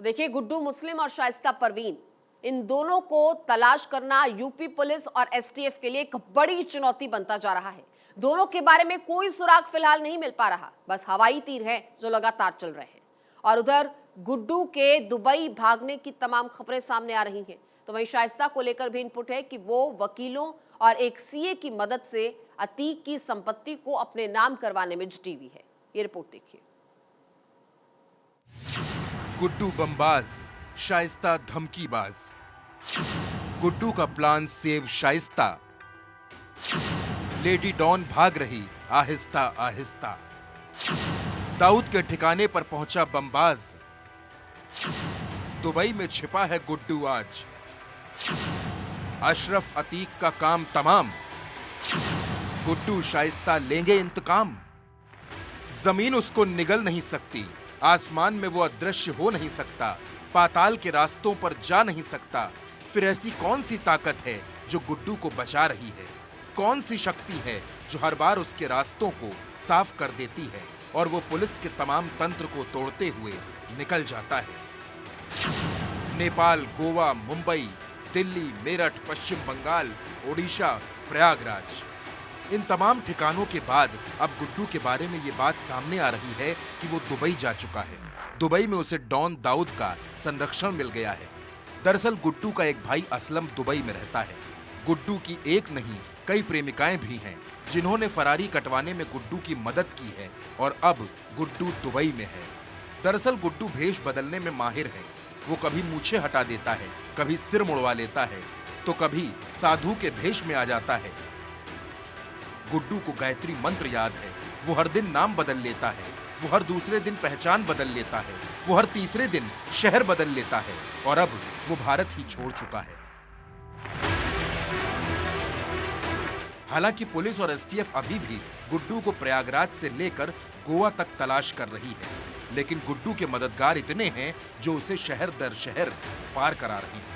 तो देखिए, गुड्डू मुस्लिम और शाइस्ता परवीन, इन दोनों को तलाश करना यूपी पुलिस और एसटीएफ के लिए एक बड़ी चुनौती बनता जा रहा है। दोनों के बारे में कोई सुराग फिलहाल नहीं मिल पा रहा, बस हवाई तीर हैं जो लगातार चल रहे हैं। और उधर गुड्डू के दुबई भागने की तमाम खबरें सामने आ रही हैं, तो वहीं शाइस्ता को लेकर भी इनपुट है कि वो वकीलों और एक सीए की मदद से अतीक की संपत्ति को अपने नाम करवाने में जुटी हुई है। ये रिपोर्ट देखिए। गुड्डू बमबाज, शाइस्ता धमकीबाज। गुड्डू का plan save Shaista. Lady don भाग रही आहिस्ता आहिस्ता। दाऊद के ठिकाने पर पहुंचा बमबाज। दुबई में छिपा है गुड्डू आज। अशरफ अतीक का काम तमाम। गुड्डू शाइस्ता लेंगे इंतकाम। जमीन उसको निगल नहीं सकती, आसमान में वो अदृश्य हो नहीं सकता, पाताल के रास्तों पर जा नहीं सकता। फिर ऐसी कौन सी ताकत है जो गुड्डू को बचा रही है? कौन सी शक्ति है जो हर बार उसके रास्तों को साफ कर देती है और वो पुलिस के तमाम तंत्र को तोड़ते हुए निकल जाता है? नेपाल, गोवा, मुंबई, दिल्ली, मेरठ, पश्चिम बंगाल, ओडिशा, प्रयागराज, इन तमाम ठिकानों के बाद अब गुड्डू के बारे में ये बात सामने आ रही है कि वो दुबई जा चुका है। दुबई में उसे डॉन दाऊद का संरक्षण मिल गया है। दरअसल गुड्डू का एक भाई असलम दुबई में रहता है। गुड्डू की एक नहीं कई प्रेमिकाएं भी हैं जिन्होंने फरारी कटवाने में गुड्डू की मदद की है और अब गुड्डू दुबई में है। दरअसल गुड्डू भेष बदलने में माहिर है। वो कभी मूछें हटा देता है, कभी सिर मुड़वा लेता है, तो कभी साधु के भेष में आ जाता है। गुड्डू को गायत्री मंत्र याद है। वो हर दिन नाम बदल लेता है। वो हर दूसरे दिन पहचान बदल लेता है। वो हर तीसरे दिन शहर बदल लेता है और अब वो भारत ही छोड़ चुका है। हालांकि पुलिस और एसटीएफ अभी भी गुड्डू को प्रयागराज से लेकर गोवा तक तलाश कर रही है, लेकिन गुड्डू के मददगार इतने हैं जो उसे शहर दर शहर पार करा रहे हैं।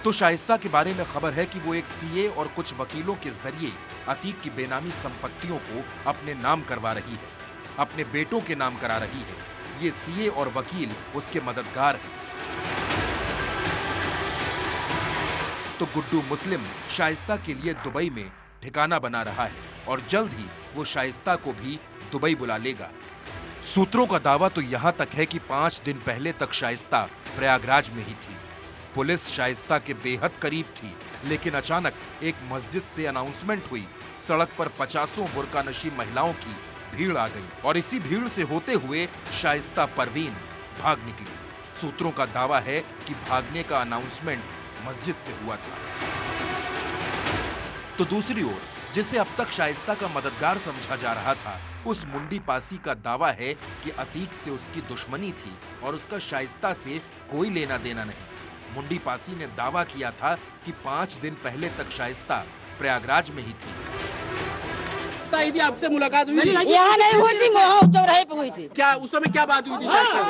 तो शाइस्ता के बारे में खबर है कि वो एक सीए और कुछ वकीलों के जरिए अतीक की बेनामी संपत्तियों को अपने नाम करवा रही है, अपने बेटों के नाम करा रही है। ये सीए और वकील उसके मददगार हैं। तो गुड्डू मुस्लिम शाइस्ता के लिए दुबई में ठिकाना बना रहा है और जल्द ही वो शाइस्ता को भी दुबई बुला लेगा। सूत्रों का दावा तो यहां तक है कि 5 दिन पहले तक शाइस्ता प्रयागराज में ही थी। पुलिस शाइस्ता के बेहद करीब थी, लेकिन अचानक एक मस्जिद से अनाउंसमेंट हुई। सड़क पर 50 बुर्कानशी महिलाओं की भीड़ आ गई और इसी भीड़ से होते हुए शाइस्ता परवीन भाग निकली। सूत्रों का दावा है कि भागने का अनाउंसमेंट मस्जिद से हुआ था। तो दूसरी ओर जिसे अब तक शाइस्ता का मददगार समझा जा रहा था, उस मुंडी पासी का दावा है कि अतीक से उसकी दुश्मनी थी और उसका शाइस्ता से कोई लेना देना नहीं। मुंडी पासी ने दावा किया था कि 5 दिन पहले तक शाइस्ता प्रयागराज में ही थी। आपसे मुलाकात हुई थी? यहाँ नहीं हुई थी, चौराहे पे हुई थी। क्या उस समय क्या बात हुई थी?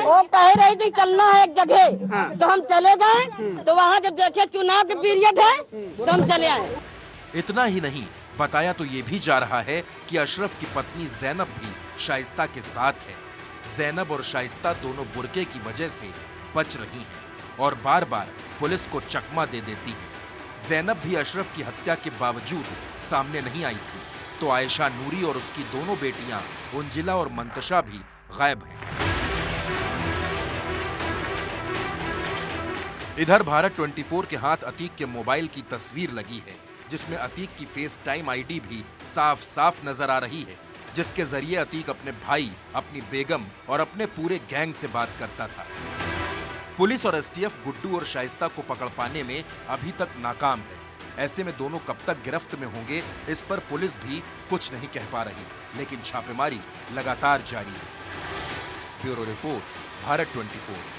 वो कह रही थी चलना है एक जगह। हाँ। तो हम चले गए, तो वहाँ जब देखे चुनाव के पीरियड है तो हम चले आए। इतना ही नहीं, बताया तो ये भी जा रहा है कि अशरफ की पत्नी जैनब भी शाइस्ता के साथ है। जैनब और शाइस्ता दोनों बुर्के की वजह से बच रही हैं और बार बार पुलिस को चकमा दे देती है। जैनब भी अशरफ की हत्या के बावजूद सामने नहीं आई थी, तो आयशा नूरी और उसकी दोनों बेटियां उंजिला और मंतशा भी गायब हैं। इधर भारत 24 के हाथ अतीक के मोबाइल की तस्वीर लगी है, जिसमें अतीक की फेस टाइम आईडी भी साफ साफ नजर आ रही है, जिसके जरिए अतीक अपने भाई, अपनी बेगम और अपने पूरे गैंग से बात करता था। पुलिस और एसटीएफ गुड्डू और शाइस्ता को पकड़ पाने में अभी तक नाकाम है। ऐसे में दोनों कब तक गिरफ्त में होंगे, इस पर पुलिस भी कुछ नहीं कह पा रही, लेकिन छापेमारी लगातार जारी है। Bureau report, Bharat 24।